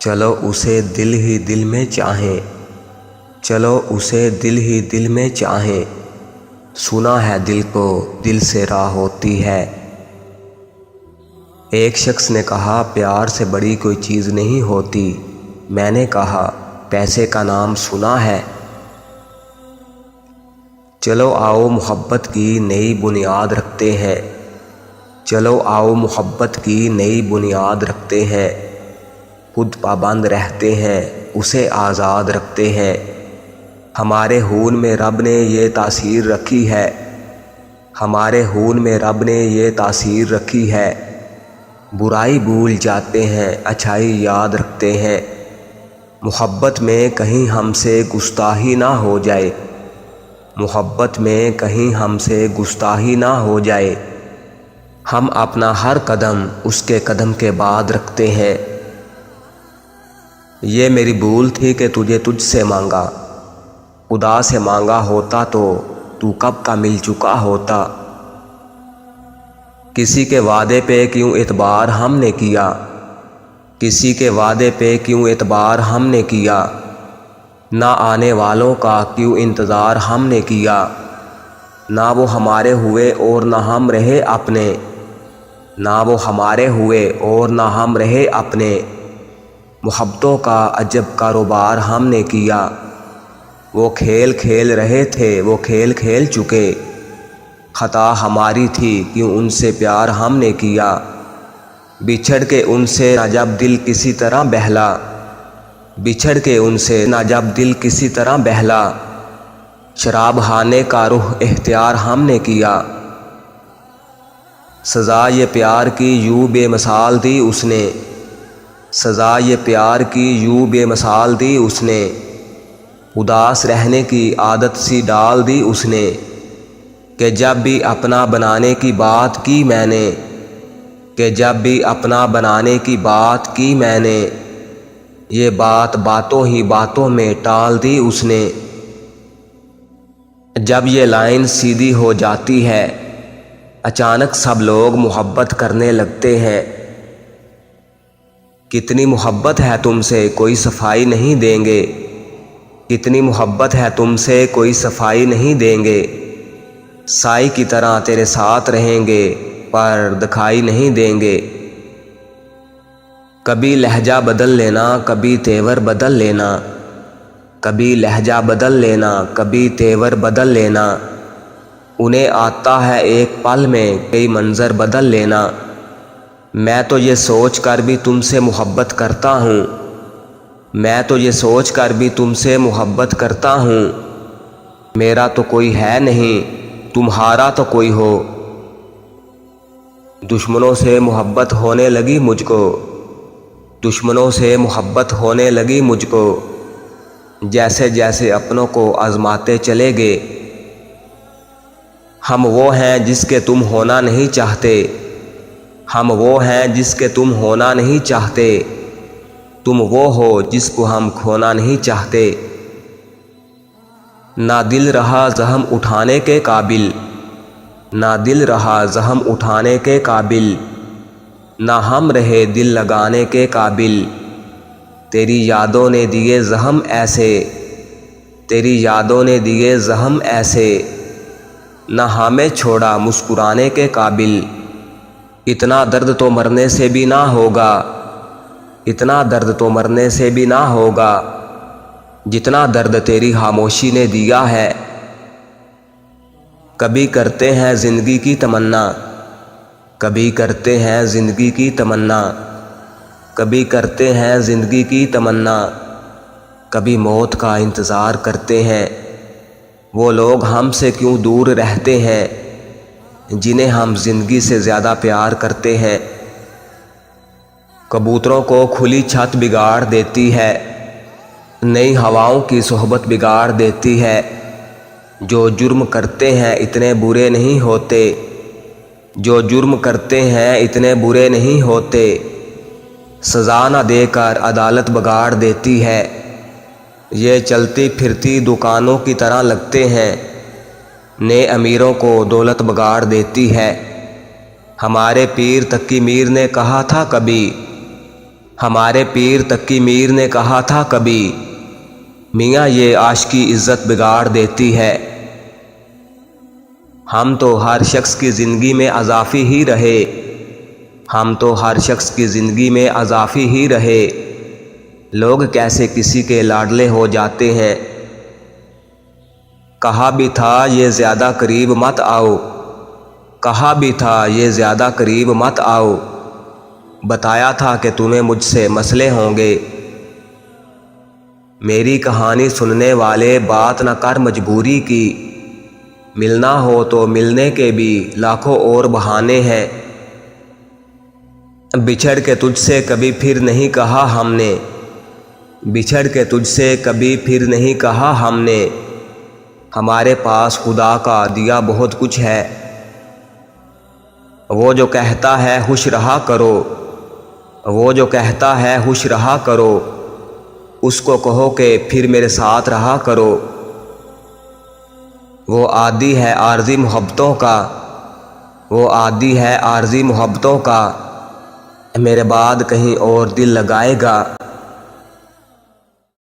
چلو اسے دل ہی دل میں چاہیں، چلو اسے دل ہی دل میں چاہیں، سنا ہے دل کو دل سے راہ ہوتی ہے۔ ایک شخص نے کہا پیار سے بڑی کوئی چیز نہیں ہوتی۔ میں نے کہا پیسے کا نام سنا ہے؟ چلو آؤ محبت کی نئی بنیاد رکھتے ہیں، چلو آؤ محبت کی نئی بنیاد رکھتے ہیں، خود پابند رہتے ہیں اسے آزاد رکھتے ہیں۔ ہمارے خون میں رب نے یہ تاثیر رکھی ہے، ہمارے خون میں رب نے یہ تاثیر رکھی ہے، برائی بھول جاتے ہیں اچھائی یاد رکھتے ہیں۔ محبت میں کہیں ہم سے گستاخی نہ ہو جائے، محبت میں کہیں ہم سے گستاخی نہ ہو جائے، ہم اپنا ہر قدم اس کے قدم کے بعد رکھتے ہیں۔ یہ میری بھول تھی کہ تجھ سے مانگا، خدا سے مانگا ہوتا تو کب کا مل چکا ہوتا۔ کسی کے وعدے پہ کیوں اعتبار ہم نے کیا، کسی کے وعدے پہ کیوں اعتبار ہم نے کیا، نہ آنے والوں کا کیوں انتظار ہم نے کیا، نہ وہ ہمارے ہوئے اور نہ ہم رہے اپنے، نہ وہ ہمارے ہوئے اور نہ ہم رہے اپنے۔ محبتوں کا عجب کاروبار ہم نے کیا، وہ کھیل کھیل رہے تھے وہ کھیل کھیل چکے، خطا ہماری تھی کیوں ان سے پیار ہم نے کیا، بچھڑ کے ان سے نہ جب دل کسی طرح بہلا، بچھڑ کے ان سے نہ جب دل کسی طرح بہلا، شراب خانے کا رخ اختیار ہم نے کیا۔ سزا یہ پیار کی یوں بے مثال دی اس نے، سزا یہ پیار کی یوں بے مثال دی اس نے، اداس رہنے کی عادت سی ڈال دی اس نے، کہ جب بھی اپنا بنانے کی بات کی میں نے، کہ جب بھی اپنا بنانے کی بات کی میں نے، یہ بات باتوں ہی باتوں میں ٹال دی اس نے۔ جب یہ لائن سیدھی ہو جاتی ہے اچانک سب لوگ محبت کرنے لگتے ہیں۔ کتنی محبت ہے تم سے کوئی صفائی نہیں دیں گے، کتنی محبت ہے تم سے کوئی صفائی نہیں دیں گے، سائی کی طرح تیرے ساتھ رہیں گے پر دکھائی نہیں دیں گے۔ کبھی لہجہ بدل لینا کبھی تیور بدل لینا، کبھی لہجہ بدل لینا کبھی تیور بدل لینا، انہیں آتا ہے ایک پل میں کئی منظر بدل لینا۔ میں تو یہ سوچ کر بھی تم سے محبت کرتا ہوں، میں تو یہ سوچ کر بھی تم سے محبت کرتا ہوں، میرا تو کوئی ہے نہیں تمہارا تو کوئی ہو۔ دشمنوں سے محبت ہونے لگی مجھ کو، دشمنوں سے محبت ہونے لگی مجھ کو، جیسے جیسے اپنوں کو آزماتے چلے گئے۔ ہم وہ ہیں جس کے تم ہونا نہیں چاہتے، ہم وہ ہیں جس کے تم ہونا نہیں چاہتے، تم وہ ہو جس کو ہم کھونا نہیں چاہتے۔ نہ دل رہا زخم اٹھانے کے قابل، نہ دل رہا زخم اٹھانے کے قابل، نہ ہم رہے دل لگانے کے قابل، تیری یادوں نے دیے زخم ایسے، تیری یادوں نے دیے زخم ایسے، نہ ہمیں چھوڑا مسکرانے کے قابل۔ اتنا درد تو مرنے سے بھی نہ ہوگا، اتنا درد تو مرنے سے بھی نہ ہوگا، جتنا درد تیری خاموشی نے دیا ہے۔ کبھی کرتے ہیں زندگی کی تمنا، کبھی کرتے ہیں زندگی کی تمنا، کبھی کرتے ہیں زندگی کی تمنا، کبھی موت کا انتظار کرتے ہیں۔ وہ لوگ ہم سے کیوں دور رہتے ہیں جنہیں ہم زندگی سے زیادہ پیار کرتے ہیں۔ کبوتروں کو کھلی چھت بگاڑ دیتی ہے، نئی ہواؤں کی صحبت بگاڑ دیتی ہے۔ جو جرم کرتے ہیں اتنے برے نہیں ہوتے، جو جرم کرتے ہیں اتنے برے نہیں ہوتے، سزا نہ دے کر عدالت بگاڑ دیتی ہے۔ یہ چلتی پھرتی دکانوں کی طرح لگتے ہیں، نئے امیروں کو دولت بگاڑ دیتی ہے۔ ہمارے پیر تقی میر نے کہا تھا کبھی، ہمارے پیر تقی میر نے کہا تھا کبھی، میاں یہ عاشقی عزت بگاڑ دیتی ہے۔ ہم تو ہر شخص کی زندگی میں اضافی ہی رہے، ہم تو ہر شخص کی زندگی میں اضافی ہی رہے، لوگ کیسے کسی کے لاڈلے ہو جاتے ہیں۔ کہا بھی تھا یہ زیادہ قریب مت آؤ، کہا بھی تھا یہ زیادہ قریب مت آؤ، بتایا تھا کہ تمہیں مجھ سے مسئلے ہوں گے۔ میری کہانی سننے والے بات نہ کر مجبوری کی، ملنا ہو تو ملنے کے بھی لاکھوں اور بہانے ہیں۔ بچھڑ کے تجھ سے کبھی پھر نہیں کہا ہم نے، بچھڑ کے تجھ سے کبھی پھر نہیں کہا ہم نے، ہمارے پاس خدا کا دیا بہت کچھ ہے۔ وہ جو کہتا ہے خوش رہا کرو، وہ جو کہتا ہے خوش رہا کرو، اس کو کہو کہ پھر میرے ساتھ رہا کرو۔ وہ عادی ہے عارضی محبتوں کا، وہ عادی ہے عارضی محبتوں کا، میرے بعد کہیں اور دل لگائے گا۔